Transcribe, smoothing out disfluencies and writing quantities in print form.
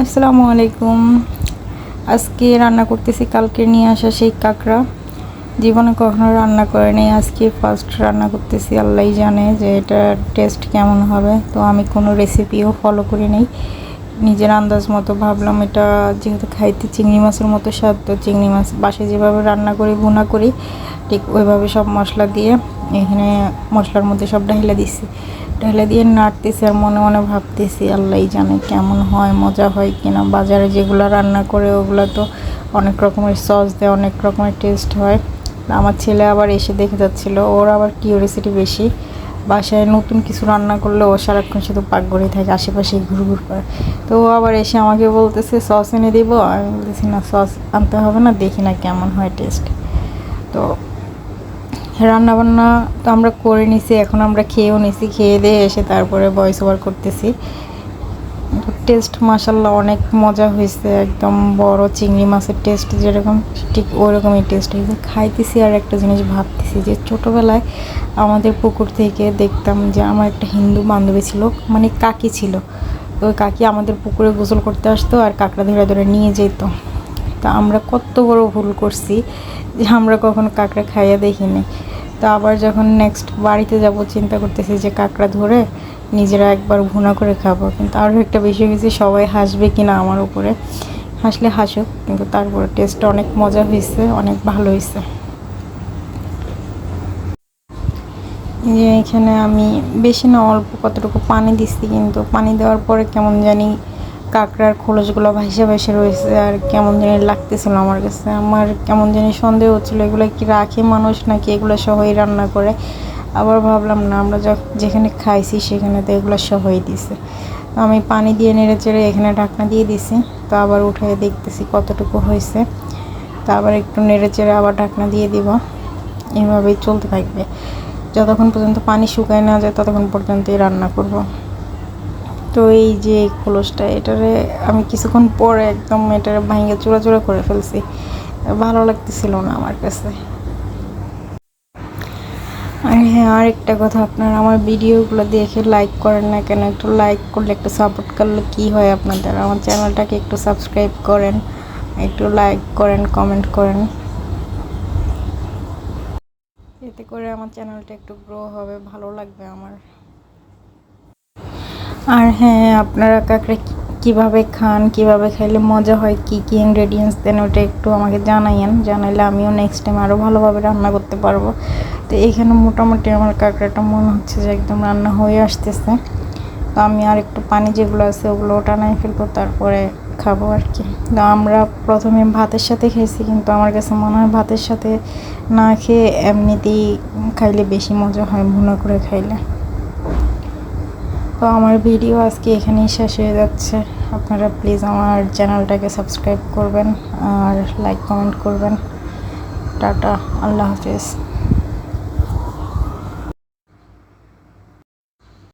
আসসালামু আলাইকুম। আজকে রান্না করতেছি কালকে নিয়ে আসা সেই কাঁকড়া। জীবনে কখনো রান্না করে নেই, আজকে ফার্স্ট রান্না করতেছি। আল্লাহই জানে যে এটা টেস্ট কেমন হবে। তো আমি কোনো রেসিপিও ফলো করি নেই, নিজের আন্দাজ মতো ভাবলাম এটা যেহেতু খাইতে চিংড়ি মাছের মতো স্বাদ, তো চিংড়ি মাছ বাসায় যেভাবে রান্না করি ভুনা করি ঠিক ওইভাবে সব মশলা দিয়ে এখানে মশলার মধ্যে সব ঢেলে দিছি। ঢেলে দিয়ে নাড়তেছি আর মনে মনে ভাবতেছি আল্লাহই জানে কেমন হয়, মজা হয় কিনা। বাজারে যেগুলো রান্না করে ওগুলো তো অনেক রকমের সস দেয়, অনেক রকমের টেস্ট হয়। আমার ছেলে আবার এসে দেখে যাচ্ছিলো, ওর আবার কিউরিয়াসিটি বেশি। বাসায় নতুন কিছু রান্না করলে ও সারাক্ষণ শুধু পাকঘরেই থাকে, আশেপাশে ঘুরঘুর করে। তো ও আবার এসে আমাকে বলতেছে সস এনে দিব। আমি বলতেছি না, সস আনতে হবে না, দেখি না কেমন হয় টেস্ট। তো রান্নাবান্না তো আমরা করে নিছি, এখন আমরা খেয়েও নিছি। খেয়ে দিয়ে এসে তারপরে ভয়েস ওভার করতেছি। টেস্ট মাশাল্লাহ অনেক মজা হয়েছে, একদম বড় চিংড়ি মাছের টেস্ট যেরকম ঠিক ওরকমই টেস্ট হয়েছে। খাইতেছি আর একটা জিনিস ভাবতেছি যে ছোটোবেলায় আমাদের পুকুর থেকে দেখতাম যে আমার একটা হিন্দু বান্ধবী ছিল, মানে কাকি ছিল। তো ওই কাকি আমাদের পুকুরে গোসল করতে আসতো আর কাঁকড়া ধরে ধরে নিয়ে যেত। তা আমরা কত বড় ভুল করছি যে আমরা কখনো কাঁকড়া খাইয়া দেখিনি। তো আবার যখন নেক্সট বাড়িতে যাব চিন্তা করতেছি যে কাঁকড়া ধরে নিজেরা একবার ভুনা করে খাবো। কিন্তু আরও একটা বিষয় হয়েছে, সবাই হাসবে কিনা আমার উপরে। হাসলে হাসুক, কিন্তু তারপরে টেস্টটা অনেক মজা হয়েছে, অনেক ভালো হয়েছে। যে এখানে আমি বেশি না অল্প কতটুকু পানি দিচ্ছি, কিন্তু পানি দেওয়ার পরে কেমন জানি কাঁকড়ার খোলসগুলো ভাসে ভাসে রয়েছে আর কেমন জানি লাগতেছিল আমার কাছে। আমার কেমন জানি সন্দেহ হচ্ছিলো এগুলো কি রাখে মানুষ নাকি এগুলো সহই রান্না করে। আবার ভাবলাম না, আমরা যেখানে খাইছি সেখানে তো এগুলো সহই দিছে। আমি পানি দিয়ে নেড়ে চেড়ে এখানে ঢাকনা দিয়ে দিছি। তো আবার উঠে দেখতেছি কতটুকু হয়েছে। তো আবার একটু নেড়ে চেড়ে আবার ঢাকনা দিয়ে দিব। এভাবেই চলতে থাকবে যতক্ষণ পর্যন্ত পানি শুকায় না যায়, ততক্ষণ পর্যন্তই রান্না করব। তো এই যে খোলসটা, এটারে আমি কিছুক্ষণ পরে একদম এটারে ভাঙে চূড়া চূড়া করে ফেলছি। ভালো লাগতেছিল না আমার কাছে। আর হ্যাঁ, আরেকটা কথা, আপনারা আমার ভিডিওগুলো দেখে লাইক করেন না কেন? একটু লাইক করলে, একটু সাপোর্ট করলে কি হয় আপনাদের? আমার চ্যানেলটাকে একটু সাবস্ক্রাইব করেন, একটু লাইক করেন, কমেন্ট করেন। এতে করে আমার চ্যানেলটা একটু গ্রো হবে, ভালো লাগবে আমার। আর হ্যাঁ, আপনারা কাঁকড়া কীভাবে খান, কীভাবে খাইলে মজা হয়, কী কী ইনগ্রেডিয়েন্টস দেন, ওটা একটু আমাকে জানাইলে আমিও নেক্সট টাইম আরও ভালোভাবে রান্না করতে পারবো। তো এইখানে মোটামুটি আমার কাঁকড়াটা মনে হচ্ছে যে একদম রান্না হয়ে আসতেছে। তো আমি আর একটু পানি যেগুলো আছে ওগুলো টানাই ফেলবো, তারপরে খাবো আর কি। তো আমরা প্রথমে ভাতের সাথে খেয়েছি, কিন্তু আমার কাছে মনে হয় ভাতের সাথে না খেয়ে এমনিতেই খাইলে বেশি মজা হয়, ভুনা করে খাইলে। তো আমার ভিডিও আজকে এখানেই শেষ হয়ে যাচ্ছে। আপনারা প্লিজ আমার চ্যানেলটাকে সাবস্ক্রাইব করবেন আর লাইক কমেন্ট করবেন। টাটা, আল্লাহ হাফেজ।